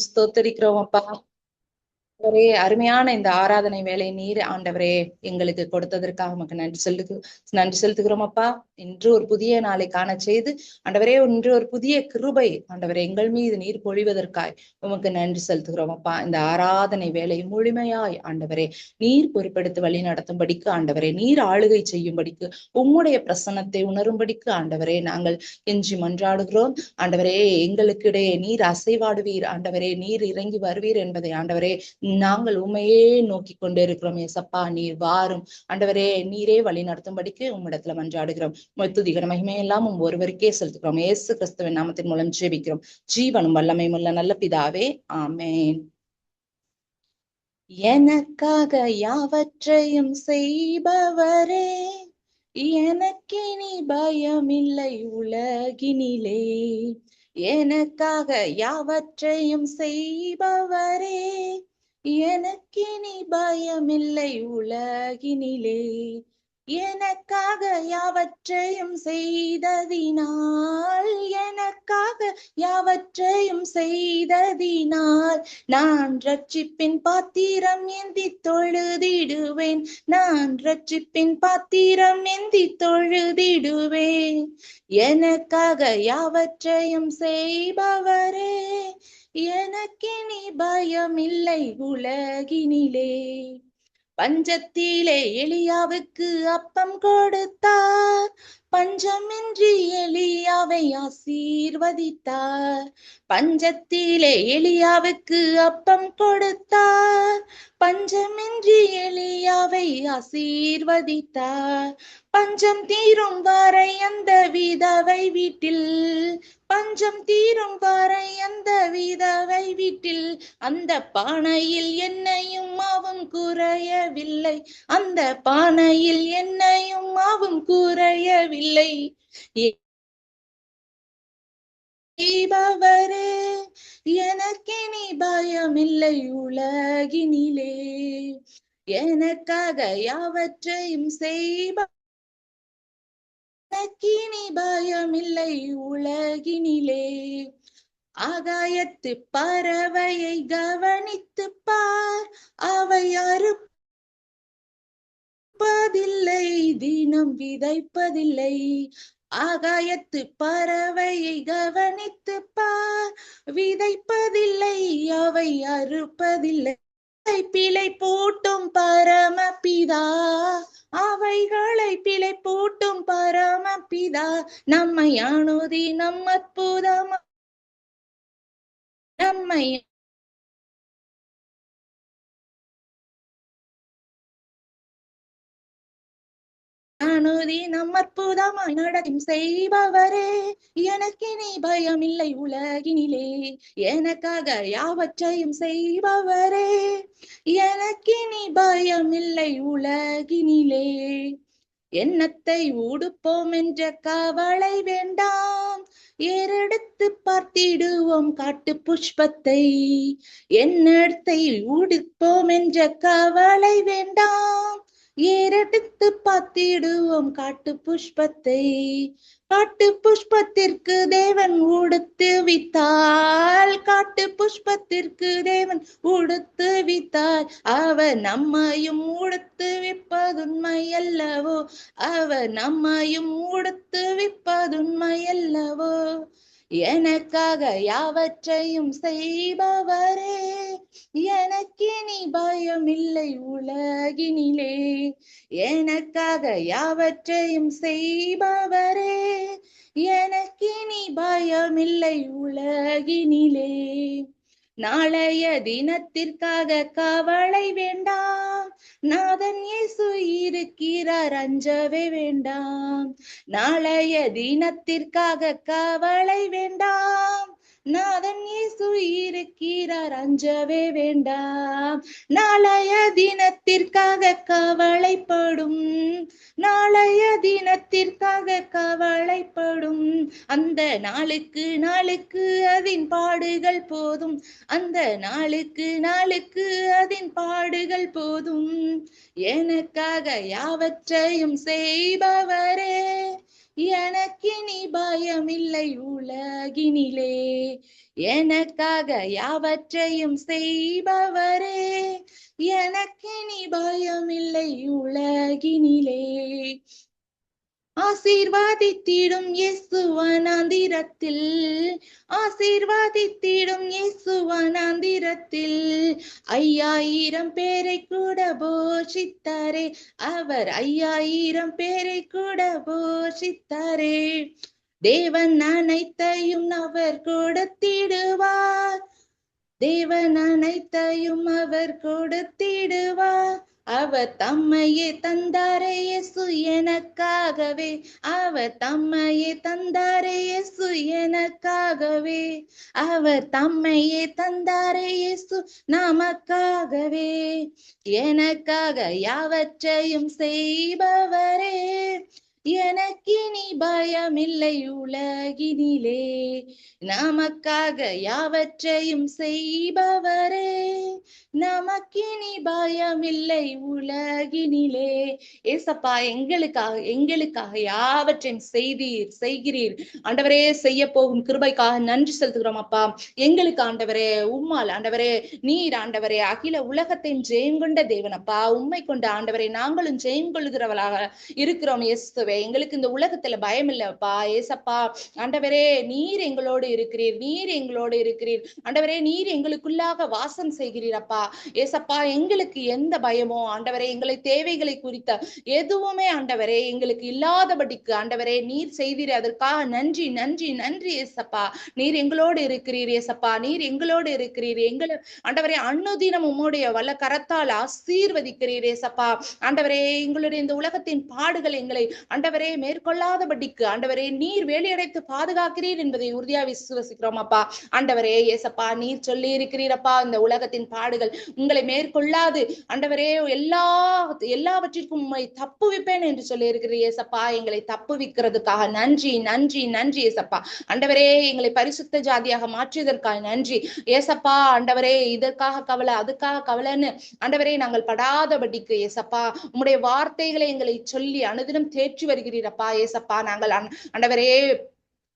ஸ்தோத்தரிக்கிறோம் அப்பா. ஒரே அருமையான இந்த ஆராதனை வேலை நீர் ஆண்டவரே எங்களுக்கு கொடுத்ததற்காக உமக்கு நன்றி செலுத்துகிறோம் அப்பா. இன்று ஒரு புதிய நாளை காண செய்து ஆண்டவரே, இன்று ஒரு புதிய கிருபை ஆண்டவரே எங்கள் மீது நீர் பொழிவதற்காய் உமக்கு நன்றி செலுத்துகிறோம் அப்பா. இந்த ஆராதனை வேலை முழுமையாய் ஆண்டவரே நீர் பொறுப்பெடுத்து வழி நடத்தும்படிக்கு ஆண்டவரே, நீர் ஆளுகை செய்யும்படிக்கு, உம்முடைய பிரசன்னத்தை உணரும்படிக்கு ஆண்டவரே நாங்கள் கெஞ்சி மன்றாடுகிறோம். ஆண்டவரே, எங்களுக்கிடையே நீர் அசைவாடுவீர் ஆண்டவரே, நீர் இறங்கி வருவீர் என்பதை ஆண்டவரே நாங்கள் உண்மையே நோக்கி கொண்டு இருக்கிறோம். ஏசப்பா, நீர் வாரும் ஆண்டவரே, நீரே வழி நடத்தும்படிக்கு உம்மிடத்துல மன்றாடுகிறோம். துதிகர மகிமையெல்லாம் ஒருவருக்கே செலுத்துகிறோம். இயேசு கிறிஸ்துவின் நாமத்தின் மூலம் ஜெபிக்கிறோம் ஜீவனும் வல்லமையும் உள்ள நல்ல பிதாவே, ஆமேன். எனக்காக யாவற்றையும் செய்பவரே, எனக்கினி பயமில்லை உலகினிலே. எனக்காக யாவற்றையும் செய்பவரே, எனக்கினி பயமில்லை உலகினிலே. எனக்காக யாவற்றையும் செய்ததினால், எனக்காக யாவற்றையும் செய்ததினால், நான் ரட்சிப்பின் பாத்திரம் ஏந்தி தொழுதிடுவேன். நான் ரட்சிப்பின் பாத்திரம் ஏந்தி தொழுதிடுவேன். எனக்காக யாவற்றையும் செய்பவரே, எனக்கினி பயமில்லை உலகினிலே. பஞ்சத்திலே எலியாவுக்கு அப்பம் கொடுத்தார், பஞ்சமின்றி எலியாவை ஆசீர்வதித்தார். பஞ்சத்திலே எலியாவுக்கு அப்பம் கொடுத்தார், பஞ்சமின்றி எலியாவை ஆசீர்வதித்தார். பஞ்சம் தீரும் வரை அந்த விதவை வீட்டில், பஞ்சம் தீரும் வரை அந்த விதவை வீட்டில், அந்த பானையில் எண்ணெயும் மாவும் குறையவில்லை. அந்த பானையில் எண்ணெயும் மாவும் குறையவில்லை. செய்பவரே, எனக்கினி பயமில்லை உலகினிலே. எனக்காக யாவற்றையும் செய்ப, எனக்கினி பயமில்லை உலகினிலே. ஆகாயத்து பறவையை கவனித்து பார், அவை அறுப்பதில்லை, தினம் விதைப்பதில்லை. ஆகாயத்து பறவையை கவனித்து பார், விதைப்பதில்லை, அவை அறுப்பதில்லை. பிழை பூட்டும் பரமபிதா, அவைகளை பிழை பூட்டும் பரமபிதா, நம்மை அணுதி நம் அற்புதம், நம்மை அணுதி நம் அற்புதமாய் நடக்கும் செய்பவரே, எனக்கினி பயமில்லை உலகினிலே. எனக்காக யாவற்றையும் செய்பவரே, எனக்கினி பயமில்லை உலகினிலே. எண்ணத்தை உடுப்போம் என்ற கவலை வேண்டாம், ஏறெடுத்து பார்த்திடுவோம் காட்டு புஷ்பத்தை. எண்ணத்தை உடுப்போம் என்ற கவலை வேண்டாம், ஏறெடுத்து பார்த்திடுவோம் காட்டு புஷ்பத்தை. காட்டு புஷ்பத்திற்கு தேவன் உடுத்து வித்தால், காட்டு புஷ்பத்திற்கு தேவன் உடுத்து வித்தார். அவர் நம்மையும் உடுத்து விப்பதுண்மை அல்லவோ, அவர் நம்மையும் உடுத்து விப்பதுண்மை அல்லவோ. எனக்காக யாவற்றையும் செய்பவரே, எனக்கினி பயமில்லை உலகினிலே. எனக்காக யாவற்றையும் செய்பவரே, எனக்கினி பயமில்லை உலகினிலே. நாளைய தினத்திற்காக கவலை வேண்டாம், நாதன் இயேசு இருக்கிறார், அஞ்சவே வேண்டாம். நாளைய தினத்திற்காக கவலை வேண்டாம், நாதன் இயேசு இருக்கிறார், அஞ்சவே வேண்டாம். நாளைய தினத்திற்காக கவலைப்படும், நாளைய தினத்திற்காக கவலைப்படும், அந்த நாளுக்கு நாளுக்கு அதன் பாடுகள் போதும், அந்த நாளுக்கு நாளுக்கு அதன் பாடுகள் போதும். எனக்காக யாவற்றையும் செய்பவரே, எனக்கினி பயமில்லை உலகினிலே, எனக்காக யாவற்றையும் செய்பவரே, எனக்கினி பயமில்லை உலகினிலே. ஆசீர்வாதித்திடும் இயேசு வனாந்திரத்தில், ஆசீர்வாதித்திடும் இயேசு வனாந்திரத்தில், 5000 பேரை கூட போஷித்தாரே, அவர் 5000 பேரை கூட போஷித்தாரே. தேவன் அனைத்தையும் அவர் கொடுத்திடுவார், தேவன் அனைத்தையும் அவர் கொடுத்திடுவார். அவர் தம்மையே தந்தாரே இயேசு எனக்காகவே, அவர் தம்மையே தந்தாரே இயேசு எனக்காகவே, அவர் தம்மையே தந்தாரே இயேசு நமக்காகவே, எனக்காக யாவற்றையும் செய்பவரே, எனக்கினி பயமில்லை உலகினிலே, நமக்காக யாவற்றையும் செய்பவரே, நமக்கினி பயமில்லை உலகினிலே. ஏசப்பா, எங்களுக்காக யாவற்றையும் செய்கிறீர் ஆண்டவரே. செய்ய போகும் கிருபைக்காக நன்றி செலுத்துகிறோம் அப்பா. எங்களுக்கு ஆண்டவரே, உம்மால் ஆண்டவரே, நீர் ஆண்டவரே அகில உலகத்தின் ஜெயம் கொண்ட தேவனப்பா. உண்மை கொண்ட ஆண்டவரே, நாங்களும் ஜெயம் கொள்ளுகிறவளாக இருக்கிறோம் இயேசுவே. எங்களுக்கு இந்த உலகத்துல பயம் இல்லப்பா ஏசப்பா. ஆண்டவரே, நீர் எங்களோடு இருக்கிறீர், நீர் எங்களோடு இருக்கிறீர் ஆண்டவரே. நீர் எங்களுக்குள்ளாக வாசம் செய்கிறீர் அப்பா ஏசப்பா. எங்களுக்கு எந்த பயமோ ஆண்டவரே, எங்களை தேவைகளை குறித்த எதுவுமே ஆண்டவரே எங்களுக்கு இல்லாதபடிக்கு ஆண்டவரே நீர் செய்தீர். அதற்காக நன்றி நன்றி நன்றி ஏசப்பா. நீர் எங்களோடு இருக்கிறீர் ஏசப்பா, நீர் எங்களோடு இருக்கிறீர். ஆண்டவரே, அன்னுதினம் உம்முடைய வல்ல கரத்தால் ஆசீர்வதிக்கிறீர் ஏசப்பா. ஆண்டவரே, எங்களுடைய இந்த உலகத்தின் பாடுகள் எங்களை ஆண்டவரே மேற்கொள்ளாதபடிக்கு ஆண்டவரே நீர் வேலையடைத்து பாதுகாக்கிறீர் என்பதை உறுதியா விசுவசிக்கிறோம் அப்பா. ஆண்டவரே ஏசப்பா, நீர் சொல்லி இருக்கிறீரப்பா, இந்த உலகத்தின் பாடுகள் உங்களை மேற்கொள்ளாது ஆண்டவரே, எல்லாவற்றிற்கும் உண்மை தப்புவிப்பேன் என்று சொல்லி இருக்கிறீர் ஏசப்பா. எங்களை தப்புவிக்கிறதுக்காக நன்றி நன்றி நன்றி ஏசப்பா. ஆண்டவரே, எங்களை பரிசுத்த ஜாதியாக மாற்றியதற்காக நன்றி ஏசப்பா. ஆண்டவரே, இதற்காக கவலை அதுக்காக கவலைன்னு ஆண்டவரே நாங்கள் படாதபடிக்கு ஏசப்பா, உம்முடைய வார்த்தைகளை எங்களை சொல்லி அனுதினம் தேற்றி வருகிறீரப்பா ஏசப்பா. நாங்கள்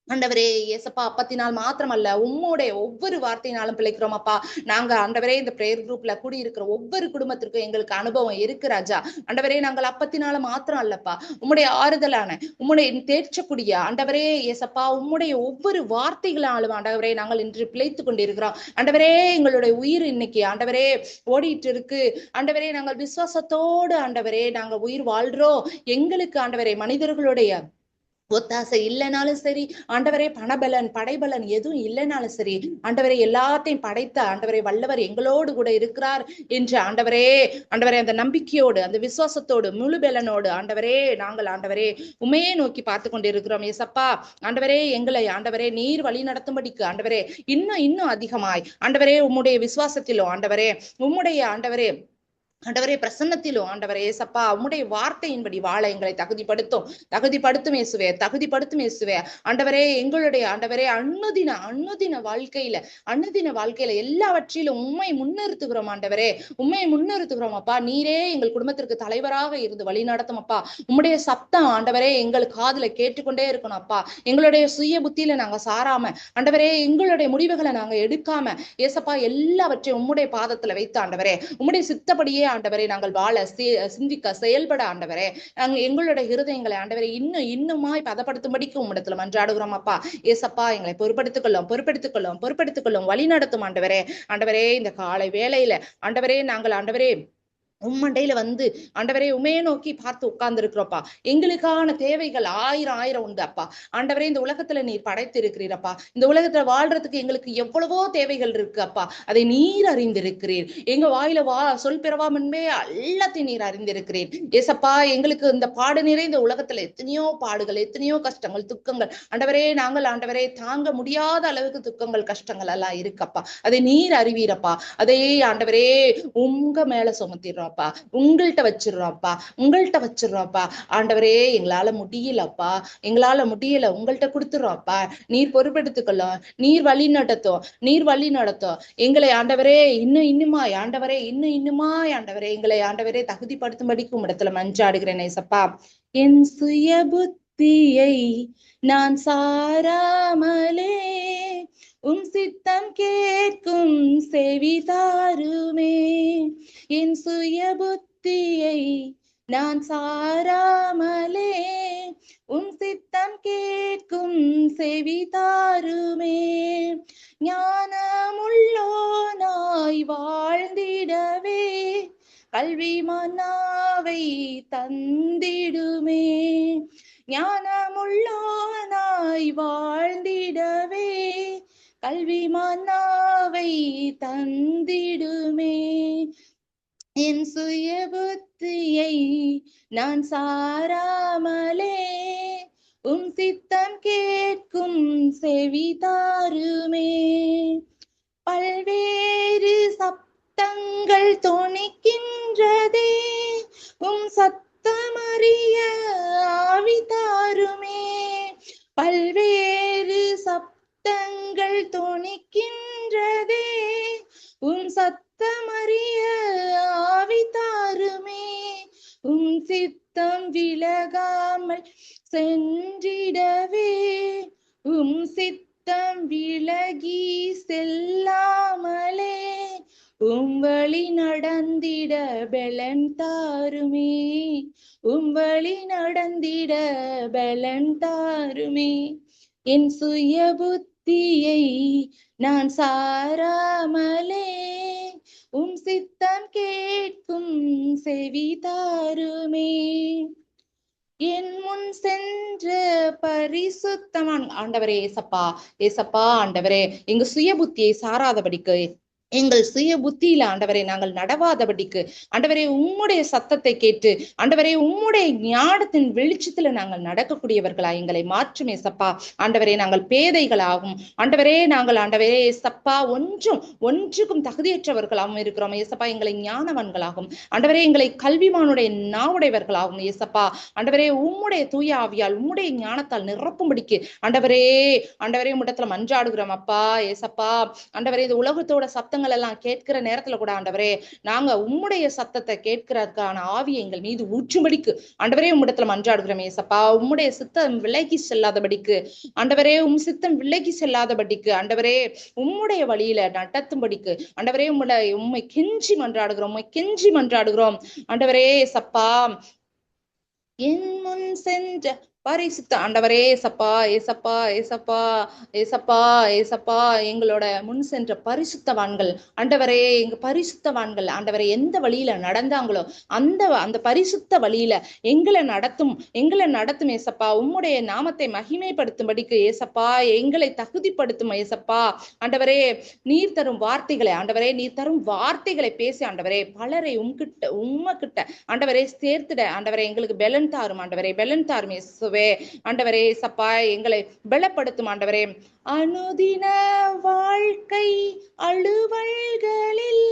ஆண்டவரே ஏசப்பா, அப்பத்தினால் மாத்திரமல்ல உம்முடைய ஒவ்வொரு வார்த்தையினாலும் பிழைக்கிறோம் அப்பா. நாங்க ஆண்டவரே இந்த பிரேயர் குரூப்ல கூடி இருக்கிற ஒவ்வொரு குடும்பத்திற்கும் எங்களுக்கு அனுபவம் இருக்கு ராஜா. ஆண்டவரே, நாங்கள் அப்பத்தினால மாத்திரம் அல்லப்பா, உம்முடைய ஆறுதலான உம்முடைய தேற்றக்கூடிய ஆண்டவரே ஏசப்பா, உம்முடைய ஒவ்வொரு வார்த்தைகளாலும் ஆண்டவரே நாங்கள் இன்று பிழைத்து கொண்டிருக்கிறோம் ஆண்டவரே. எங்களுடைய உயிர் இன்னைக்கு ஆண்டவரே ஓடிட்டு இருக்கு ஆண்டவரே. நாங்கள் விசுவாசத்தோடு ஆண்டவரே நாங்க உயிர் வாழ்றோம். எங்களுக்கு ஆண்டவரே மனிதர்களுடைய ஒத்தாசை இல்லைனாலும் சரி ஆண்டவரே, பணபலன் படைபலன் எதுவும் இல்லைனாலும் சரி ஆண்டவரே, எல்லாத்தையும் படைத்த ஆண்டவரே வல்லவர் எங்களோடு கூட இருக்கிறார் என்று ஆண்டவரே அந்த நம்பிக்கையோடு அந்த விசுவாசத்தோடு முழு பலனோடு ஆண்டவரே நாங்கள் ஆண்டவரே உண்மையே நோக்கி பார்த்து கொண்டிருக்கிறோம் ஏசப்பா. ஆண்டவரே, எங்களை ஆண்டவரே நீர் வழி நடத்தும்படிக்கு ஆண்டவரே இன்னும் அதிகமாய் ஆண்டவரே உம்முடைய விசுவாசத்திலும் ஆண்டவரே உம்முடைய ஆண்டவரே பிரசன்னத்திலும் ஆண்டவரே ஏசப்பா உம்முடைய வார்த்தையின்படி வாழ எங்களை தகுதிப்படுத்தும் இயேசுவே. ஆண்டவரே, எங்களுடைய ஆண்டவரே அன்னுதின வாழ்க்கையில எல்லாவற்றிலும் உண்மை முன்னிறுத்துகிறோம் ஆண்டவரே, உண்மை முன்னிறுத்துகிறோம் அப்பா. நீரே எங்கள் குடும்பத்திற்கு தலைவராக இருந்து வழி நடத்தும் அப்பா. உம்முடைய சப்தம் ஆண்டவரே எங்கள் காதுல கேட்டுக்கொண்டே இருக்கணும் அப்பா. எங்களுடைய சுய புத்தியில நாங்க சாராம ஆண்டவரே, எங்களுடைய முடிவுகளை நாங்க எடுக்காம ஏசப்பா எல்லாவற்றையும் உம்முடைய பாதத்துல வைத்து ஆண்டவரே உம்முடைய சித்தப்படியே ஆண்டவரே நாங்கள் வாழ சிந்திக்க செயல்பட ஆண்டவரே எங்களுடைய இருதயங்களை ஆண்டவரே இன்னுமாய் பதப்படுத்தும்படிக்கு உம்மிடத்துல மன்றாடுகிறோம் அப்பா ஏசப்பா. எங்களை பொறுப்படுத்திக் கொள்ளும் வழி நடத்தும் ஆண்டவரே இந்த காலை வேளையில ஆண்டவரே நாங்கள் ஆண்டவரே உம்மண்டையில வந்து ஆண்டவரே உமையை நோக்கி பார்த்து உட்கார்ந்து இருக்கிறோப்பா. எங்களுக்கான தேவைகள் ஆயிரம் உண்டு அப்பா. ஆண்டவரே, இந்த உலகத்துல நீர் படைத்து இருக்கிறீரப்பா. இந்த உலகத்துல வாழ்றதுக்கு எங்களுக்கு எவ்வளவோ தேவைகள் இருக்கு அப்பா. அதை நீர் அறிந்திருக்கிறீர். எங்க வாயில சொல் பிறவா முன்பே எல்லாத்தையும் நீர் அறிந்திருக்கிறீர் ஏசப்பா. எங்களுக்கு இந்த பாடு நிறைந்த உலகத்துல எத்தனையோ பாடுகள், எத்தனையோ கஷ்டங்கள், துக்கங்கள் ஆண்டவரே நாங்கள் ஆண்டவரே தாங்க முடியாத அளவுக்கு துக்கங்கள் கஷ்டங்கள் எல்லாம் இருக்கப்பா. அதை நீர் அறிவீரப்பா. அதை ஆண்டவரே உங்க மேல சுமத்திடுறோம், உங்கள்கிட்ட வச்சிடுறோம்ப்பா. ஆண்டவரே, எங்களால முடியல, உங்கள்கிட்ட கொடுத்துடுறோம்ப்பா. நீர் பொறுப்பெடுத்துக்கொள்ளும், நீர் வழி நடத்தும் எங்களை ஆண்டவரே. இன்னுமாய் ஆண்டவரே எங்களை ஆண்டவரே தகுதிப்படுத்தும்படிக்கும் இடத்துல மன்றாடுகிறேன் ஏசப்பா. என் சுய புத்தியை நான் சாராமலே சித்தம் கேட்கும் செவிதாருமே. என் சுய புத்தியை நான் சாராமலே சித்தம் கேட்கும் செவிதாருமே. ஞானமுள்ளோனாய் வாழ்ந்திடவே கல்வி மன்னாவை தந்திடுமே. ஞானமுள்ளோனாய் வாழ்ந்திடவே கல்வி மன்னாவை தந்திடுமே. என் சுய புத்தியை நான் சாராமலே சித்தம் கேட்கும் செவிதாருமே. பல்வேறு சப்தங்கள் தொனிக்கின்றதே சத்தமறிய ஆவிதாருமே. பல்வேறு சப்தங்கள் தொனிக்கின்றதே சத்தமறிய ஆவிதாருமே. சித்தம் விலகாமல் சென்றிடவே சித்தம் விலகி செல்லாமலே வழி நடந்திட பெலன் தாருமே. வழி நடந்திட பெலன் தாருமே. என் சுய புத்தியை நான் சாராமலே சித்தம் கேட்கும் செவிதாருமே. என் முன் சென்ற பரிசுத்தமான் ஆண்டவரே ஏசப்பா, ஏசப்பா ஆண்டவரே, எங்க சுய புத்தியை சாராதபடிக்கு, எங்கள் சுய புத்தியில ஆண்டவரை நாங்கள் நடவாதபடிக்கு ஆண்டவரே உம்முடைய சத்தத்தை கேட்டு ஆண்டவரே உம்முடைய ஞானத்தின் வெளிச்சத்துல நாங்கள் நடக்கக்கூடியவர்களா எங்களை மாற்றும் ஏசப்பா. ஆண்டவரே நாங்கள் பேதைகளாகும் ஆண்டவரே, நாங்கள் ஆண்டவரே ஏசப்பா ஒன்றுக்கும் தகுதியற்றவர்களாகவும் இருக்கிறோம் ஏசப்பா. எங்களை ஞானவன்களாகும் ஆண்டவரே, எங்களை கல்விமானுடைய நாவுடையவர்களாகும் ஏசப்பா. ஆண்டவரே உம்முடைய தூய ஆவியால் உம்முடைய ஞானத்தால் நிரப்பும்படிக்கு ஆண்டவரே ஆண்டவரே உம்மிடத்துல மன்றாடுகிறோம் அப்பா ஏசப்பா. ஆண்டவரே இந்த உலகத்தோட சத்தங்கள் எல்லாம் கேட்கிற நேரத்துல கூட ஆண்டவரே நாங்க உம்முடைய சத்தத்தை கேட்கிறதுக்கான ஆவியை எங்கள் மீது ஊற்றும்படிக்கு ஆண்டவரே உம்மிடத்துல மன்றாடுகிறோம் ஏசப்பா. உம்முடைய சித்தம் விலகி செல்லாதபடிக்கு ஆண்டவரே, சித்தம் விலகி செல்லாதபடிக்கு ஆண்டவரே உம்முடைய வழியில நடத்தும்படிக்கு ஆண்டவரே உம்மை கெஞ்சி மன்றாடுகிறோம் ஆண்டவரே ஏசப்பா. என் முன் சென்ற பரிசுத்த ஆண்டவரே ஏசப்பா ஏசப்பா ஏசப்பா ஏசப்பா ஏசப்பா, எங்களோட முன் சென்ற பரிசுத்தவான்கள் ஆண்டவரே, எங்க பரிசுத்தவான்கள் ஆண்டவரே எந்த வழியில நடந்தாங்களோ அந்த பரிசுத்த வழியில எங்களை நடத்தும் ஏசப்பா. உம்முடைய நாமத்தை மகிமைப்படுத்தும்படிக்கு ஏசப்பா எங்களை தகுதிப்படுத்தும் ஏசப்பா. ஆண்டவரே நீர் தரும் வார்த்தைகளை பேசி ஆண்டவரே பலரை உம்மக்கிட்ட ஆண்டவரே சேர்த்துட ஆண்டவரே எங்களுக்கு பெலன் தாரும் ஆண்டவரே, பெலன் தாரும் ஆண்டவரே சப்பா எங்களை பலப்படுத்தும் ஆண்டவரே. அனுதின வாழ்க்கை அலுவல்களில்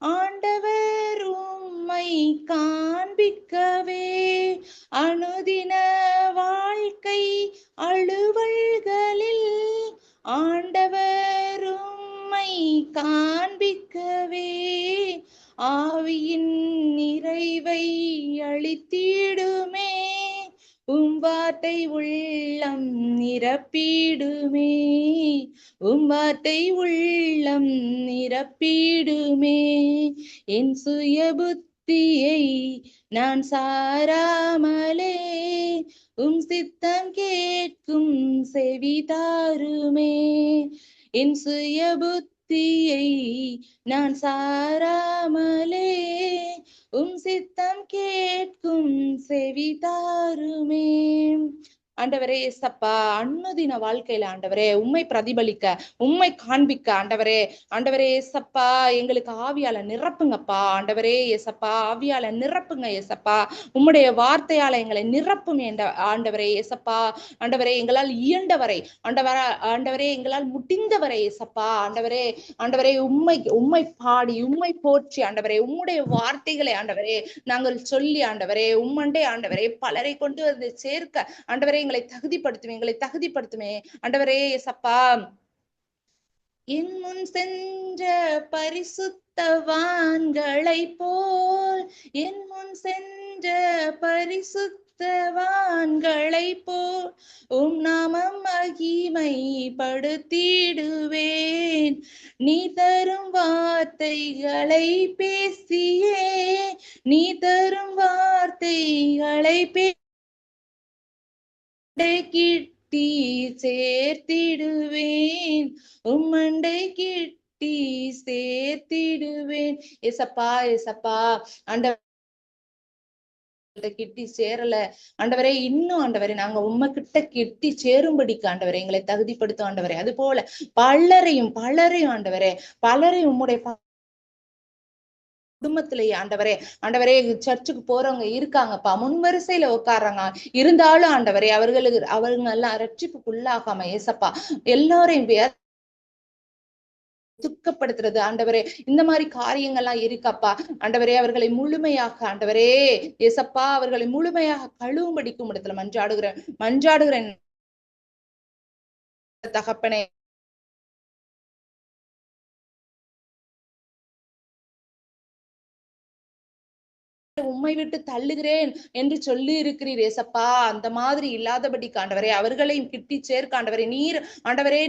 ஆண்டவர் உம்மை காண்பிக்கவே, அனுதின வாழ்க்கை அலுவல்களில் ஆண்டவர் உம்மை காண்பிக்கவே ஆவியின் நிறைவை அளித்திடுமே. வார்த்தை உள்ளம் நிரப்பிடுமே, வார்த்தை உள்ளம் நிரப்பிடுமே. என் சுய புத்தியை நான் சாராமலே சித்தம் கேட்கும் செவிதாருமே. என் சுய புத்தியை நான் சாராமலே சித்தம் கேட்கும் செவிதாருமே. ஆண்டவரே ஏசப்பா, அன்னுதின வாழ்க்கையில ஆண்டவரே உம்மை பிரதிபலிக்க உம்மை காண்பிக்க ஆண்டவரே ஏசப்பா எங்களுக்கு ஆவியால நிரப்புங்கப்பா. ஆண்டவரே ஏசப்பா ஆவியால நிரப்புங்க ஏசப்பா. உம்முடைய வார்த்தையால எங்களை நிரப்பும் ஆண்டவரே ஏசப்பா. ஆண்டவரே எங்களால் இயன்றவரை ஆண்டவரே எங்களால் முடிந்தவரை ஏசப்பா. ஆண்டவரே உம்மை பாடி உம்மை போற்றி ஆண்டவரே உம்முடைய வார்த்தைகளை ஆண்டவரே நாங்கள் சொல்லி ஆண்டவரே உம்மண்டே ஆண்டவரே பலரை கொண்டு வந்து சேர்க்க ஆண்டவரே எங்களை தகுதிப்படுத்துமே ஆண்டவரே ஏசப்பா. என் முன் சென்ற பரிசுத்தவான்களை போல் என் முன் சென்ற பரிசுத்தவான்களை பரிசுத்தவான்களை போல் உம் நாமம் மகிமைப்படுத்திடுவேன். நீ தரும் வார்த்தைகளை பேசியே, நீ தரும் வார்த்தைகளை கிட்டி சேர்த்திடுவேன், உம்மண்டை கிட்டி சேர்த்திடுவேன். ஏசப்பா ஏசப்பா, ஆண்டவரே கிட்டி சேரல ஆண்டவரே, இன்னும் ஆண்டவரே நாங்க உம்மகிட்ட கிட்டி சேரும்படிக்கு ஆண்டவரே எங்களை தகுதிப்படுத்தும் ஆண்டவரே. அது போல பலரையும் ஆண்டவரே, பலரையும் உம்முடைய குடும்பத்திலேயே ஆண்டவரே, ஆண்டவரே சர்ச்சுக்கு போறவங்க இருக்காங்கப்பா, முன்வரிசையில உட்கார்றாங்க, இருந்தாலும் ஆண்டவரே அவங்க எல்லாம் ரட்சிப்புக்குள்ளாகாம ஏசப்பா எல்லாரையும் துக்கப்படுத்துறது ஆண்டவரே, இந்த மாதிரி காரியங்கள்லாம் இருக்கப்பா ஆண்டவரே. அவர்களை முழுமையாக ஆண்டவரே ஏசப்பா, அவர்களை முழுமையாக கழுவும்படிக்கும் இடத்துல மன்றாடுகிறேன் தகப்பனே. உம்மை விட்டு தள்ளுகிறேன் என்று சொல்லி இருக்கிறீர் ஏசப்பா. அந்த மாதிரி இல்லாதபடிக்கு ஆண்டவரே அவர்களையும் கிட்டி சேர்க்க ஆண்டவரே.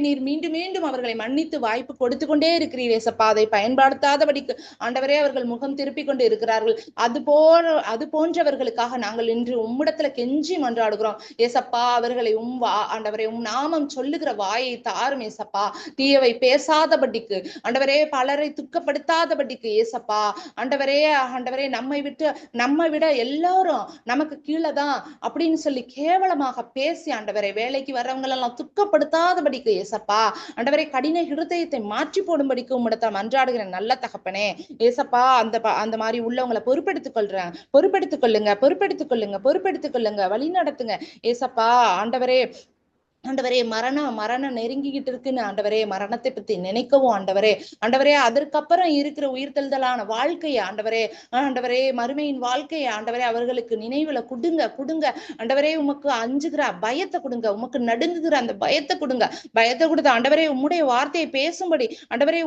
நீர் மீண்டும் மீண்டும் அவர்களை மன்னித்து வாய்ப்பு கொடுத்து கொண்டே இருக்கிறீர் ஏசப்பா. அதை பயன்படுத்தாதபடிக்கு ஆண்டவரே அவர்கள் முகம் திருப்பி கொண்டு இருக்கிறார்கள். அது போன்றவர்களுக்காக நாங்கள் இன்று உம்மிடத்துல கெஞ்சி மன்றாடுகிறோம் ஏசப்பா. அவர்களை ஆண்டவரே நாமம் சொல்லுகிற வாயை தாரும் ஏசப்பா. தீயவை பேசாதபடிக்கு ஆண்டவரே, பலரை துக்கப்படுத்தாதபடிக்கு ஏசப்பா. ஆண்டவரே நம்மை விட எல்லாரும் நமக்கு கீழதான் அப்படின்னு சொல்லி கேவலமாக பேசி ஆண்டவரை வேலைக்கு வர்றவங்க எல்லாம் துக்கப்படுத்தாதபடிக்கு ஏசப்பா. ஆண்டவரை கடின ஹிருதயத்தை மாற்றி போடும்படிக்கு உம்மிடத்தில் மன்றாடுகிறேன் நல்ல தகப்பனே ஏசப்பா. அந்த மாதிரி உள்ளவங்களை பொறுப்பெடுத்துக் கொள்ளுங்க, வழி நடத்துங்க ஏசப்பா. ஆண்டவரே மரணம் நெருங்கிக்கிட்டு இருக்குன்னு ஆண்டவரே, மரணத்தை பத்தி நினைக்கவும் ஆண்டவரே அதற்கப்புறம் இருக்கிற உயிர்த்தெழுதலான வாழ்க்கையை ஆண்டவரே மறுமையின் வாழ்க்கையை ஆண்டவரே அவர்களுக்கு நினைவுல கொடுங்க ஆண்டவரே. உமக்கு அஞ்சுகிற பயத்தை கொடுங்க, உமக்கு நடுங்குகிற அந்த பயத்தை கொடுத்து ஆண்டவரே உம்முடைய வார்த்தையை பேசும்படி ஆண்டவரே,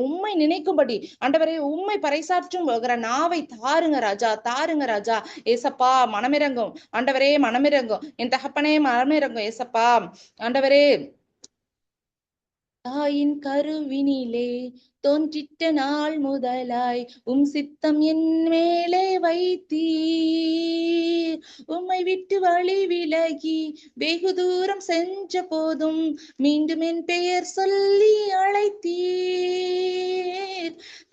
உம்மை நினைக்கும்படி ஆண்டவரே, உம்மை பறைசாற்றும் நாவை தாருங்க ராஜா ஏசப்பா. மனமிறங்கும் ஆண்டவரே, மனமிறங்கும் என் தகப்பனே, மனமிறங்கும் ஏசப்பா. ஆண்டவரே, தாயின் கருவினிலே தோன்றிட்ட நாள் முதலாய் உம் சித்தம் என் மேலே வைத்தீர். உம்மை விட்டு வழி விலகி வெகு தூரம் சென்ற போதும் மீண்டும் என் பெயர் சொல்லி அழைத்தீர்.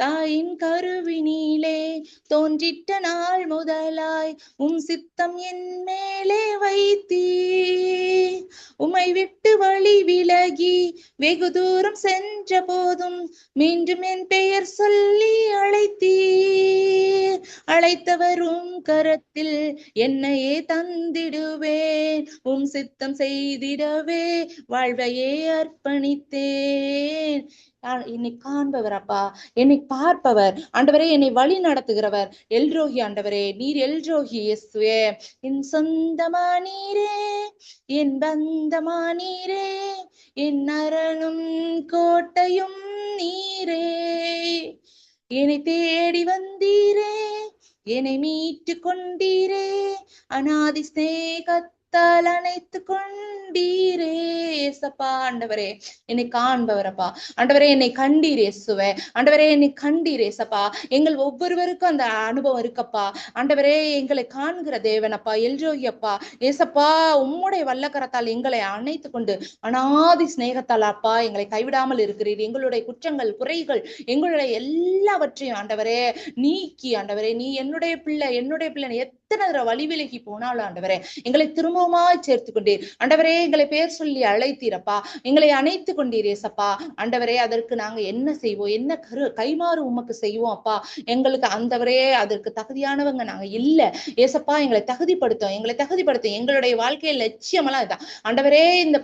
தாயின் கருவினிலே தோன்றிட்ட நாள் முதலாய் உம் சித்தம் என் மேலே வைத்தீர். உம்மை விட்டு வழி விலகி வெகு தூரம் சென்ற போதும் மீண்டும் என் பெயர் சொல்லி அழைத்தீர். அழைத்தவரும் கரத்தில் என்னையே தந்திடுவேன், உம் சித்தம் செய்திடவே வாழ்வையே அர்ப்பணித்தேன். என்னை காண்பவர் அப்பா, என்னை பார்ப்பவர் ஆண்டவரே, என்னை வழி நடத்துகிறவர் எல்ரோஹி ஆண்டவரே. நீர் எல்ரோஹி இயேசுவே. என் சொந்தமா நீரே, என் பந்தமா நீரே, என் அரணும் கோட்டையும் நீரே. என்னை தேடி வந்தீரே, என்னை மீட்டு கொண்டீரே, அநாதி ஸ்நேகத்தால் அணைத்து கொண்டீரே ஏசப்பா. ஆண்டவரே என்னை காண்பவரப்பா, ஆண்டவரே என்னை கண்டீர் இயேசுவே. ஆண்டவரே என்னை கண்டீர் ஏசப்பா. எங்கள் ஒவ்வொருவருக்கும் அந்த அனுபவம் இருக்கப்பா. ஆண்டவரே எங்களை காண்கிற தேவனப்பா, எல்ரோகியப்பா ஏசப்பா. உம்முடைய வல்லக்கரத்தால் எங்களை அணைத்து கொண்டு அநாதி ஸ்நேகத்தால் அப்பா எங்களை கைவிடாமல் இருக்கிறீர். எங்களுடைய குற்றங்கள் குறைகள் எங்களுடைய எல்லாவற்றையும் ஆண்டவரே நீக்கி ஆண்டவரே, நீ என்னுடைய பிள்ளை எத்தனை வழி விலகி போனாலும் ஆண்டவரே எங்களை திரும்பவுமாய் சேர்த்து கொண்டீர் ஆண்டவரே. எங்களை பேர் சொல்லி அழைத்தீரப்பா, எங்களை அணைத்து கொண்டீர் ஏசப்பா. ஆண்டவரே அதற்கு நாங்க என்ன செய்வோம், என்ன கைமாறு உமக்கு செய்வோம் அப்பா. எங்களுக்கு ஆண்டவரே அதற்கு தகுதியானவங்க நாங்க இல்ல ஏசப்பா. எங்களை தகுதிப்படுத்தும் எங்களுடைய வாழ்க்கையில லட்சியமெல்லாம் இதான் ஆண்டவரே. இந்த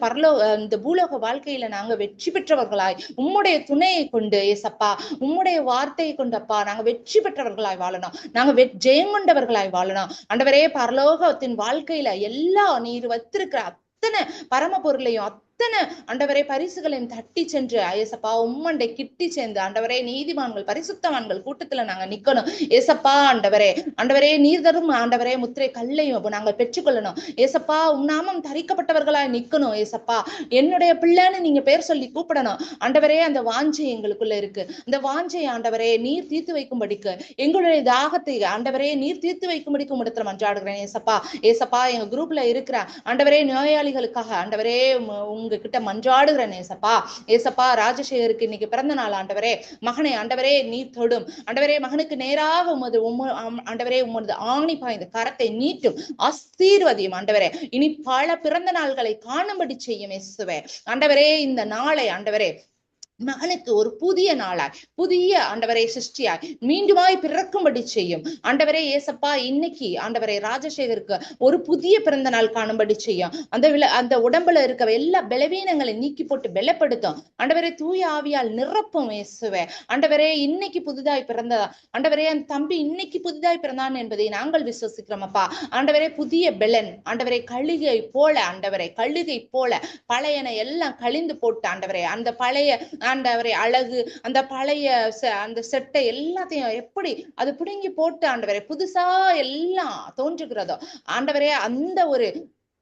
பூலோக வாழ்க்கையில நாங்க வெற்றி பெற்றவர்களாய் உம்முடைய துணையை கொண்டு ஏசப்பா, உம்முடைய வார்த்தையை கொண்டப்பா நாங்க வெற்றி பெற்றவர்களாய் வாழணும், நாங்க ஜெயம் கொண்டவர்களாய் வாழணும் ஆண்டவரே. பரலோகத்தின் வாழ்க்கையில எல்லா நீர் வைத்திருக்கிற அத்தனை பரம பொருளையும் அத்தனை ஆண்டவரே பரிசுகளையும் தட்டி சென்று ஏசப்பா உம்மண்டை கிட்டி சேர்ந்து ஆண்டவரே நீதிமான்கள் பரிசுத்தவான்கள் கூட்டத்துல நாங்க நிக்கணும் ஏசப்பா. ஆண்டவரே நீர் தரும் ஆண்டவரே முத்திரை கல்லையும் நாங்கள் பெற்றுக்கொள்ளணும் ஏசப்பா. நாமம் தரிக்கப்பட்டவர்களாய் நிக்கணும் ஏசப்பா. என்னுடைய பிள்ளைன்னு நீங்க பேர் சொல்லி கூப்பிடணும் ஆண்டவரே. அந்த வாஞ்சை எங்களுக்குள்ள இருக்கு. அந்த வாஞ்சை ஆண்டவரே நீர் தீர்த்து வைக்கும்படிக்கு, எங்களுடைய தாகத்தை ஆண்டவரே நீர் தீர்த்து வைக்கும்படிக்கு இடத்துல மன்றாடுகிறேன் ஏசப்பா. ஏசப்பா எங்க குரூப்ல இருக்கிற ஆண்டவரே நோயாளிகளுக்காக ஆண்டவரே உங்ககிட்ட மன்றாடுகிறேன் ஏசப்பா. ஏசப்பா ராஜசேகருக்கு இன்னைக்கு பிறந்த நாள் ஆண்டவரே. மகனை ஆண்டவரே நீர் தொடும் ஆண்டவரே. மகனுக்கு நேராக ஆண்டவரே உமது ஆணி பாய்ந்த கரத்தை நீட்டும் ஆசீர்வதியும் ஆண்டவரே. இனி பல பிறந்த நாள்களை காணும்படி செய்யும் இயேசுவே. ஆண்டவரே இந்த நாளை ஆண்டவரே மகனுக்கு ஒரு புதிய நாளாய் புதிய ஆண்டவரை சிருஷ்டியாய் மீண்டுமாய் பிறக்கும்படி செய்யும் ஆண்டவரே. ஏசப்பா இன்னைக்கு ஆண்டவரை ராஜசேகருக்கு ஒரு புதிய பிறந்த நாள் காணும்படி செய்யும். அந்த உடம்புல இருக்க எல்லா பலவீனங்களை நீக்கி போட்டு பலப்படுத்தும் ஆண்டவரே. தூய ஆவியால் நிரப்பும் இயேசுவே. ஆண்டவரே இன்னைக்கு புதிதாய் பிறந்ததா ஆண்டவரே. அந்த தம்பி இன்னைக்கு புதிதாய் பிறந்தான் என்பதை நாங்கள் விசுவசிக்கிறோம் அப்பா. ஆண்டவரே புதிய பெலன் ஆண்டவரை கழுகை போல ஆண்டவரை கழுகை போல பழையன எல்லாம் கழிந்து போட்டு ஆண்டவரே. அந்த பழைய ஆண்டவரே அழகு அந்த பழைய அந்த செட்டை எல்லாத்தையும் எப்படி அது பிடுங்கி போட்டு ஆண்டவரே புதுசா எல்லாம் தோன்றுகிறதோ ஆண்டவரே.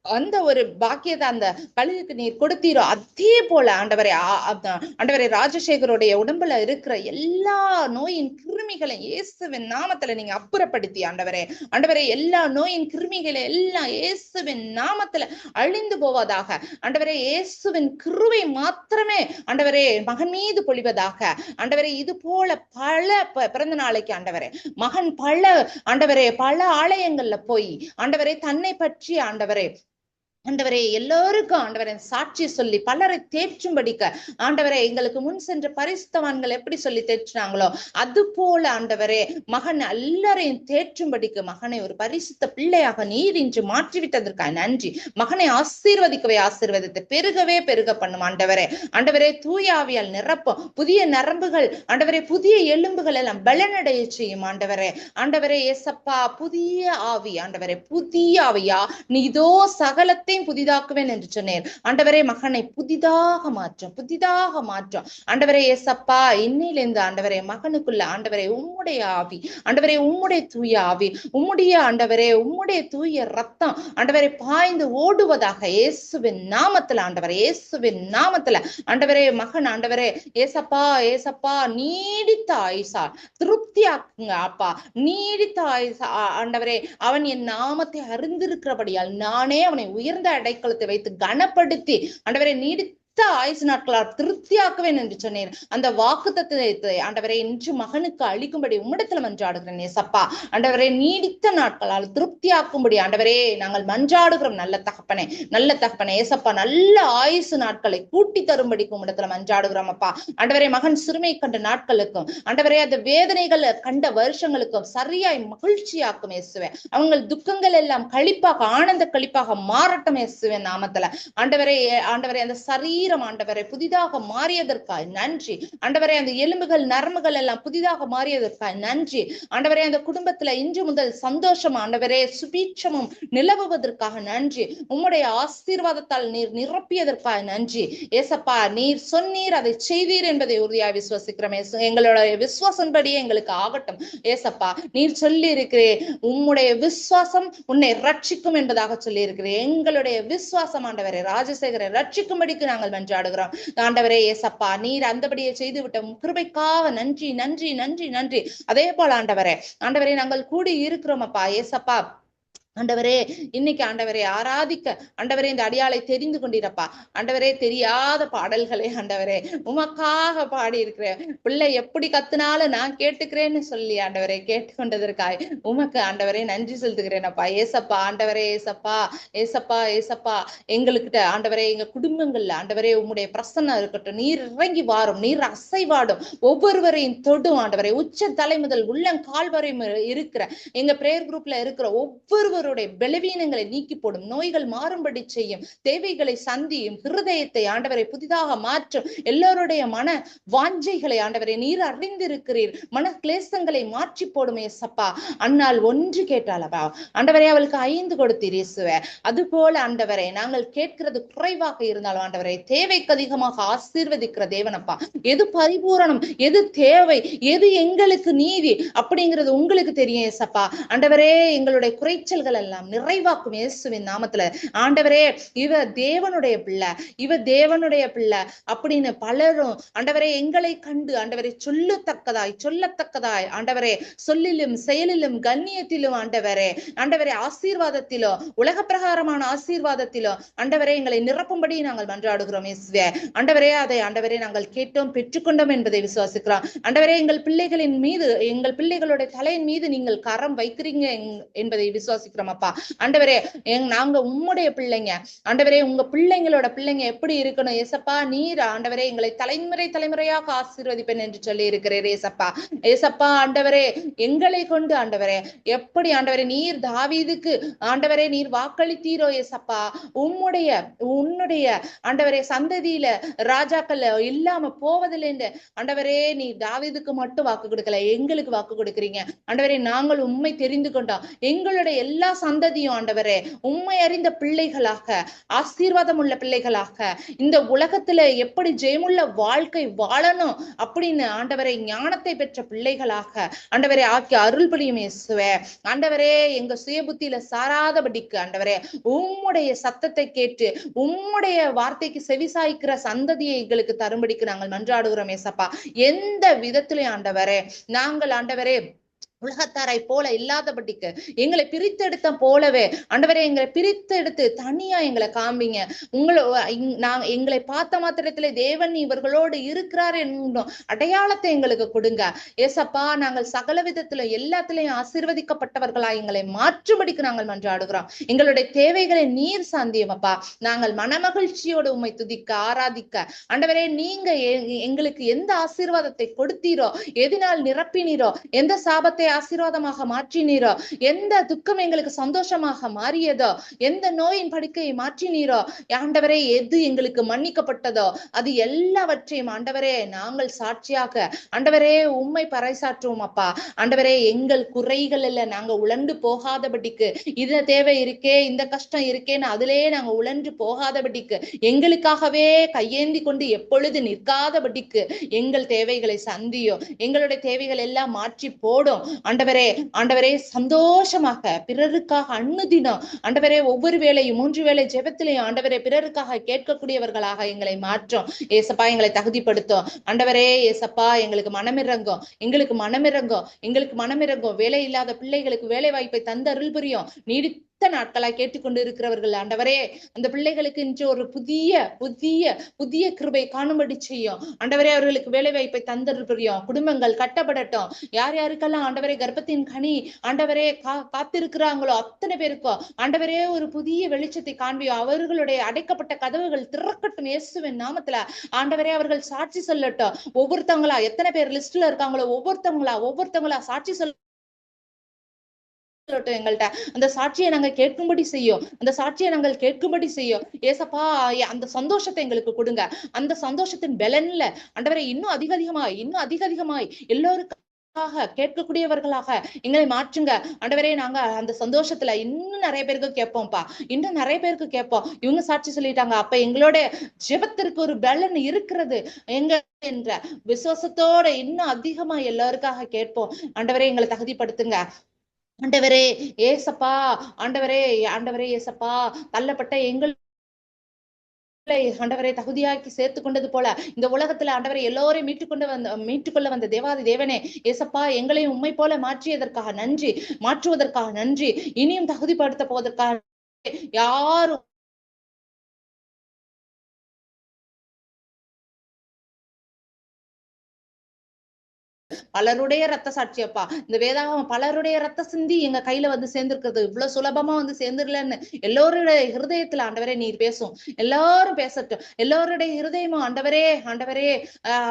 அந்த ஒரு பாக்கியத்தை அந்த கழுகுக்கு நீர் கொடுத்தீரோ அதே போல ஆண்டவரே ராஜசேகருடைய உடம்புல இருக்கிற எல்லா நோயின் கிருமிகளை இயேசுவின் நாமத்துல நீங்க அப்புறப்படுத்தி ஆண்டவரே எல்லா நோயின் கிருமிகளை எல்லாம் இயேசுவின் நாமத்துல அழிந்து போவதாக ஆண்டவரே. இயேசுவின் கிருபை மாத்திரமே ஆண்டவரே மகன் மீது பொழிவதாக ஆண்டவரே. இது போல பல பிறந்த நாளைக்கு ஆண்டவரே மகன் பல ஆலயங்கள்ல போய் ஆண்டவரே தன்னை பற்றி ஆண்டவரே எல்லோருக்கும் ஆண்டவரை சாட்சி சொல்லி பலரை தேற்றும்படிக்க ஆண்டவரே எங்களுக்கு முன் சென்ற பரிசுத்தவான்கள் எப்படி சொல்லி தேற்றினாங்களோ அது போல ஆண்டவரே மகன் எல்லாரையும் தேற்றும்படிக்கு மகனை ஒரு பரிசுத்த பிள்ளையாக நீர் இன்று மாற்றிவிட்டதற்காக நன்றி. மகனை ஆசீர்வதித்தை பெருக பண்ணும் ஆண்டவரே தூயாவியால் நிரப்பும். புதிய நரம்புகள் ஆண்டவரே புதிய எலும்புகள் எல்லாம் பலனடைய செய்யும் ஆண்டவரே ஏசப்பா. புதிய ஆவியா நீ இதோ சகலத்தை புதிதாக்குவேன் என்று சொன்னேன் ஆண்டவரே. மகனை புதிதாக மாற்றும் ஆண்டவரே ஏசப்பா. இன்னிலிருந்து ஆண்டவரே மகனுக்குள்ள ஆண்டவரே உம்முடைய ஆவி ஆண்டவரே உம்முடைய தூய ஆவி உம்முடைய தூய ரத்தம் ஆண்டவரை பாய்ந்து ஓடுவதாக இயேசுவின் நாமத்துல ஆண்டவரே மகன் ஆண்டவரே ஏசப்பா நீடித்த ஆயுசா திருப்தியாக்குங்க அப்பா. நீடித்த ஆயுசா ஆண்டவரே. அவன் என் நாமத்தை அறிந்திருக்கிறபடியால் நானே அவனை உயர்ந்த அடைக்கலத்தை வைத்து கனப்படுத்தி ஆண்டவரை நீடித்த ஆயுசு நாட்களால் திருப்தியாக்குவேன் என்று சொன்னேன். அந்த வாக்குத்தத்தத்தை ஆண்டவரை இன்று மகனுக்கு அளிக்கும்படி உம்மிடத்துல மன்றாடுகிறேன் ஏசப்பா. ஆண்டவரை நீடித்த நாட்களால் திருப்தியாக்கும்படி ஆண்டவரே நாங்கள் மன்றாடுகிறோம். நல்ல தகப்பனே ஏசப்பா. நல்ல ஆயுசு நாட்களை கூட்டி தரும்படி உம்மிடத்துல மன்றாடுகிறோம் அப்பா. ஆண்டவரே மகன் சிறுமை கண்ட நாட்களுக்கும் ஆண்டவரே அந்த வேதனைகள் கண்ட வருஷங்களுக்கும் சரியாய் மகிழ்ச்சியாக்கும் இயேசுவே. அவங்க துக்கங்கள் எல்லாம் கழிப்பாக ஆனந்த கழிப்பாக மாறட்டும் இயேசுவின் நாமத்துல ஆண்டவரே. அந்த சரீரம் ஆண்டவரை புதிதாக மாறியதற்காய் நன்றி ஆண்டவரே. அந்த எலும்புகள் நரம்புகள் எல்லாம் புதிதாக மாறியதற்காய் நன்றி ஆண்டவரே. அந்த குடும்பத்துல இன்று முதல் சந்தோஷம் ஆண்டவரே சுபீட்சமும் நிலவுவதற்காக நன்றி. உம்முடைய ஆசீர்வாதத்தால் நீர் நிரப்பியதற்காக நன்றி ஏசப்பா. நீர் சொன்னீர் அதை செய்தீர் என்பதை உறுதியாக விசுவாசிக்கிறோம். எங்களுடைய விசுவாசம்படியே எங்களுக்கு ஆகட்டும் ஏசப்பா. நீர் சொல்லி இருக்கிறேன் உம்முடைய விசுவாசம் உன்னை ரட்சிக்கும் என்பதாக சொல்லி இருக்கிறேன். எங்களுடைய விசுவாசம் ஆண்டவரை ராஜசேகரை ரட்சிக்கும்படிக்கு நாங்கள் மன்றாடுகிறோம் ஆண்டவரே ஏசப்பா. நீர் அந்தபடியே செய்து விட்ட கிருபைக்காக நன்றி. அதே போல ஆண்டவரே நாங்கள் கூடி இருக்கிறோம் அப்பா ஏசப்பா. ஆண்டவரே இன்னைக்கு ஆண்டவரை ஆராதிக்க ஆண்டவரே இந்த அடியாளை தெரிந்து கொண்டிருப்பா ஆண்டவரே. தெரியாத பாடல்களை ஆண்டவரே உமக்காக பாடி இருக்கிறேன். பிள்ளை எப்படி கத்துனாலும் நான் கேட்டுக்கிறேன்னு சொல்லி ஆண்டவரை கேட்டுக்கொண்டதற்காய் உமக்கு ஆண்டவரே நன்றி செலுத்துகிறேன் அப்பா ஏசப்பா. ஆண்டவரே ஏசப்பா எங்களுக்கிட்ட ஆண்டவரே எங்க குடும்பங்கள்ல ஆண்டவரே உம்முடைய பிரசன்னம் இருக்கட்டும். நீர் இறங்கி வாரும், நீர் அசைவாடும், ஒவ்வொருவரையும் தொடும் ஆண்டவரே. உச்ச தலை முதல் உள்ளங்கால் வரை இருக்கிற எங்க பிரேயர் குரூப்ல இருக்கிற ஒவ்வொரு ஒவ்வொருவருடைய பலவீனங்களை நீக்கி போடும், நோய்கள் மாறும்படி செய்யும், தேவைகளை சந்தியும், இருதயத்தை ஆண்டவரை புதிதாக மாற்றும், எல்லோருடைய மன வாஞ்சைகளை ஆண்டவரை நீர் அறிந்திருக்கிறீர், மன கிளேசங்களை மாற்றி போடும் ஏசப்பா. அன்னால் ஒன்று கேட்டாளவா ஆண்டவரே அவளுக்கு 5 கொடுத்தீர் இயேசுவே. அது போல ஆண்டவரே நாங்கள் கேட்கிறது குறைவாக இருந்தாலும் ஆண்டவரே தேவைக்கு அதிகமாக ஆசீர்வதிக்கிற தேவனப்பா. எது பரிபூரணம், எது தேவை, எது எங்களுக்கு நீதி அப்படிங்கிறது உங்களுக்கு தெரியும் ஏசப்பா. ஆண்டவரே எங்களுடைய குறைச்சல்கள் எல்லாம் நிறைவாக்கும் இயேசுவின் நாமத்துல. ஆண்டவரே இவ தேவனுடைய பிள்ளை, இவ தேவனுடைய பிள்ளை அப்படின்னு பலரும் ஆண்டவரே எங்களை கண்டு ஆண்டவரை சொல்லத்தக்கதாய் ஆண்டவரே சொல்லிலும் செயலிலும் கண்ணியத்திலும் ஆண்டவரே ஆசீர்வாதத்திலோ உலக பிரகாரமான ஆசீர்வாதத்திலோ ஆண்டவரே எங்களை நிரப்பும்படி நாங்கள் மன்றாடுகிறோம் இயேசுவே. ஆண்டவரே அதை ஆண்டவரே நாங்கள் கேட்டோம் பெற்றுக்கொண்டோம் என்பதை விசுவாசிக்கிறோம். ஆண்டவரே எங்கள் பிள்ளைகளின் மீது, எங்கள் பிள்ளைகளுடைய தலையின் மீது நீங்கள் கரம் வைக்கிறீங்க என்பதை விசுவாசிக்கிறோம் அப்பா. ஆண்டவரே நாங்க உம்முடைய பிள்ளைங்க ஆண்டவரே. உங்க பிள்ளைங்களோட பிள்ளைங்க எப்படி இருக்கணும் ஏசப்பா? நீர் ஆண்டவரே எங்களை தலைமுறையாக ஆசீர்வதிப்பேன் என்று சொல்லி இருக்கிறேன் ஏசப்பா. ஏசப்பா ஆண்டவரே எங்களை கொண்டு ஆண்டவரே எப்படி ஆண்டவரே நீர் தாவீதுக்கு ஆண்டவரே நீர் வாக்களித்தீரோ ஏசப்பா, உன்னுடைய ஆண்டவரே சந்ததியில ராஜாக்கள் இல்லாம போவதில்லை ஆண்டவரே. நீ தாவீதுக்கு மட்டும் வாக்கு கொடுக்கல, எங்களுக்கு வாக்கு கொடுக்கிறீங்க ஆண்டவரே. நாங்கள் உண்மை தெரிந்து கொண்டோம், எங்களுடைய எல்லா சந்ததியும் ஆண்டவரே உண்மை அறிந்த பிள்ளைகளாக, ஆசீர்வாதம் உள்ள பிள்ளைகளாக, இந்த உலகத்துல எப்படி ஜெயமுள்ள வாழ்க்கை வாழணும் அப்படின்னு ஆண்டவரை ஞானத்தை பெற்ற பிள்ளைகளாக ஆண்டவரே ஆக்கி அருள் புரியும் இயேசுவே. ஆண்டவரே எங்க சுய புத்தியில சாராதபடிக்கு ஆண்டவரே உம்முடைய சத்தத்தை கேட்டு உம்முடைய வார்த்தைக்கு செவிசாய்க்கிற சந்ததியை எங்களுக்கு தரும்படிக்கு நாங்கள் மன்றாடுகிறோம் ஏசப்பா. எந்த விதத்திலையும் ஆண்டவரே நாங்கள் ஆண்டவரே உலகத்தாரை போல இல்லாதபடிக்கு எங்களை பிரித்தெடுத்த போலவே ஆண்டவரே எங்களை பிரித்தெடுத்து தனியா எங்களை காமிங்க. எங்களை பார்த்த மாத்திரத்திலே தேவன் இவர்களோடு இருக்கிறார் என்னும் அடையாளத்தை எங்களுக்கு கொடுங்க ஏசப்பா. நாங்கள் சகல விதத்துல எல்லாத்திலையும் ஆசீர்வதிக்கப்பட்டவர்களா எங்களை மாற்றும்படிக்கு நாங்கள் மன்றாடுகிறோம். எங்களுடைய தேவைகளை நீர் சாந்தியம் அப்பா. நாங்கள் மனமகிழ்ச்சியோடு உம்மை துதிக்க ஆராதிக்க ஆண்டவரே நீங்க எங்களுக்கு எந்த ஆசீர்வாதத்தை கொடுத்தீரோ, எதினால் நிரப்பினீரோ, எந்த சாபத்தை ஆசீர்வாதமாக மாற்றினீரோ, எந்த துக்கம் எங்களுக்கு சந்தோஷமாக மாறியதோ, எந்த நோயின் படுக்கையை மாற்றினீரோ ஆண்டவரே, எது எங்களுக்கு மன்னிக்கப்பட்டதோ அது எல்லாவற்றையும் ஆண்டவரே நாங்கள் சாட்சியாக ஆண்டவரே உம்மை பறைசாற்றுவோம் அப்பா. ஆண்டவரே எங்கள் குறைகள் இல்ல நாங்க உழண்டு போகாதபடிக்கு, இது தேவை இருக்கே இந்த கஷ்டம் இருக்கேன்னு அதிலே நாங்க உழன்று போகாதபடிக்கு, எங்களுக்காகவே கையேந்தி கொண்டு எப்பொழுது நிற்காதபடிக்கு எங்கள் தேவைகளை சந்தியோ, எங்களுடைய தேவைகள் எல்லாம் மாற்றி போடும் ஆண்டவரே. சந்தோஷமாக பிறருக்காக அன்னுதினம் ஆண்டவரே ஒவ்வொரு வேளையும் 3 வேளை ஜெபத்திலையும் ஆண்டவரே பிறருக்காக கேட்கக்கூடியவர்களாக எங்களை மாற்றும் ஏசப்பா. எங்களை தகுதிப்படுத்தும் ஆண்டவரே. ஏசப்பா எங்களுக்கு மனமிறங்கும் வேலை இல்லாத பிள்ளைகளுக்கு வேலை வாய்ப்பை தந்து அருள் புரியும். நீடித்த நாட்களாய் கேட்டுக்கொண்டு இருக்கிறவர்கள் ஆண்டவரே அந்த பிள்ளைகளுக்கு இன்று ஒரு புதிய கிருபை காணும்படி செய்யும் ஆண்டவரே. அவர்களுக்கு வேலை வாய்ப்பை தந்தருள் புரியும். குடும்பங்கள் கட்டப்படட்டும். யார் யாருக்கெல்லாம் ஆண்டவரே கர்ப்பத்தின் கனி ஆண்டவரே காத்திருக்கிறாங்களோ அத்தனை பேருக்கும் ஆண்டவரே ஒரு புதிய வெளிச்சத்தை காண்பியும். அவர்களுடைய அடைக்கப்பட்ட கதவுகள் திறக்கட்டும் இயேசுவின் நாமத்துல. ஆண்டவரே அவர்கள் சாட்சி சொல்லட்டும். ஒவ்வொருத்தவங்களா எத்தனை பேர் லிஸ்ட்ல இருக்காங்களோ ஒவ்வொருத்தவங்களா சாட்சி சொல்ல எங்கள்கிட்ட அந்த சாட்சியை நாங்கள் கேட்கும்படி செய்யும் ஏசப்பா. அந்த சந்தோஷத்தை எங்களுக்கு கொடுங்க. அந்த சந்தோஷத்தின் பலன்ல ஆண்டவரே இன்னும் அதிகமாய் எல்லோருக்காக கேட்கக்கூடியவர்களாக எங்களை மாற்றுங்க ஆண்டவரே. நாங்க அந்த சந்தோஷத்துல இன்னும் நிறைய பேருக்கு கேட்போம். இவங்க சாட்சி சொல்லிட்டாங்க, அப்ப எங்களோட ஜெபத்திற்கு ஒரு பலன் இருக்கிறது எங்க என்ற விசுவாசத்தோட இன்னும் அதிகமா எல்லாருக்காக கேட்போம் ஆண்டவரே. எங்களை தகுதிப்படுத்துங்க ஆண்டவரே. ஏசப்பா ஆண்டவரே ஏசப்பா தள்ளப்பட்ட எங்கள் ஆண்டவரை தகுதியாக்கி சேர்த்து கொண்டது போல இந்த உலகத்துல ஆண்டவரை எல்லோரையும் மீட்டுக்கொள்ள வந்த தேவாதி தேவனே ஏசப்பா, எங்களையும் உண்மை போல மாற்றுவதற்காக நன்றி. இனியும் தகுதிப்படுத்த போவதற்காக யாரும் பலருடைய ரத்த சாட்சி அப்பா. இந்த வேதாகமம் பலருடைய ரத்த சிந்தி எங்க கையில வந்து சேர்ந்திருக்கிறது இவ்வளவு சுலபமா வந்து சேர்ந்துடலன்னு எல்லோருடைய இருதயத்துல ஆண்டவரே நீர் பேசும். எல்லாரும் பேசட்டும். எல்லோருடைய இருதயமும் ஆண்டவரே ஆண்டவரே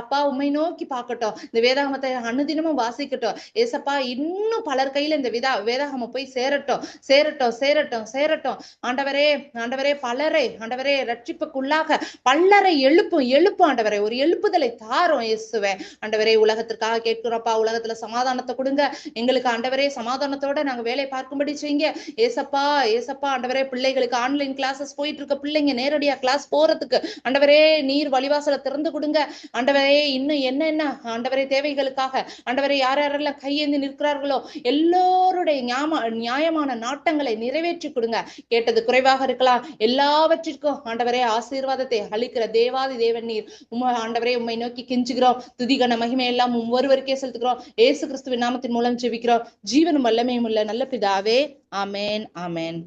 அப்பா உண்மை நோக்கி பார்க்கட்டும். இந்த வேதாகமத்தை அனுதினமும் வாசிக்கட்டும். ஏசப்பா இன்னும் பலர் கையில இந்த வேதாகமம் போய் சேரட்டும் சேரட்டும் சேரட்டும் சேரட்டும். ஆண்டவரே ஆண்டவரே பலரை ஆண்டவரே ரட்சிப்புக்குள்ளாக பல்லரை எழுப்பும் ஆண்டவரே. ஒரு எழுப்புதலை தாரும் இயேசுவே. ஆண்டவரே உலகத்திற்காக கேட்கிறோப்பா. உலகத்துல சமாதானத்தை கொடுங்க எங்களுக்கு ஆண்டவரே. சமாதானத்தோட நாங்க வேலை பார்க்கும்படி செய்யுங்க ஏசப்பா. ஏசப்பா ஆண்டவரே பிள்ளைகளுக்கு ஆன்லைன் கிளாஸஸ் போயிட்டு இருக்க பிள்ளைங்க நேரடியா கிளாஸ் போறதுக்கு ஆண்டவரே நீர் வழிவாசலை திறந்து கொடுங்க ஆண்டவரே. இன்னும் என்ன ஆண்டவரே தேவைகளுக்காக ஆண்டவரே யார் யாரெல்லாம் கையேந்தி நிற்கிறார்களோ எல்லோருடைய நியாயமான நாட்டங்களை நிறைவேற்றி கொடுங்க. கேட்டது குறைவாக இருக்கலாம், எல்லாவற்றிற்கும் ஆண்டவரே ஆசீர்வாதத்தை அளிக்கிற தேவாதி தேவன் நீர். ஆண்டவரே உம்மை நோக்கி கெஞ்சுகிறோம். துதிகன மகிமை எல்லாம் ஒருவருக்கே செலுத்துகிறோம். ஏசு கிறிஸ்துவின் நாமத்தின் மூலம் ஜெபிக்கிறோம் ஜீவனும் வல்லமையும் உள்ள நல்ல பிதாவே. ஆமேன் ஆமேன்.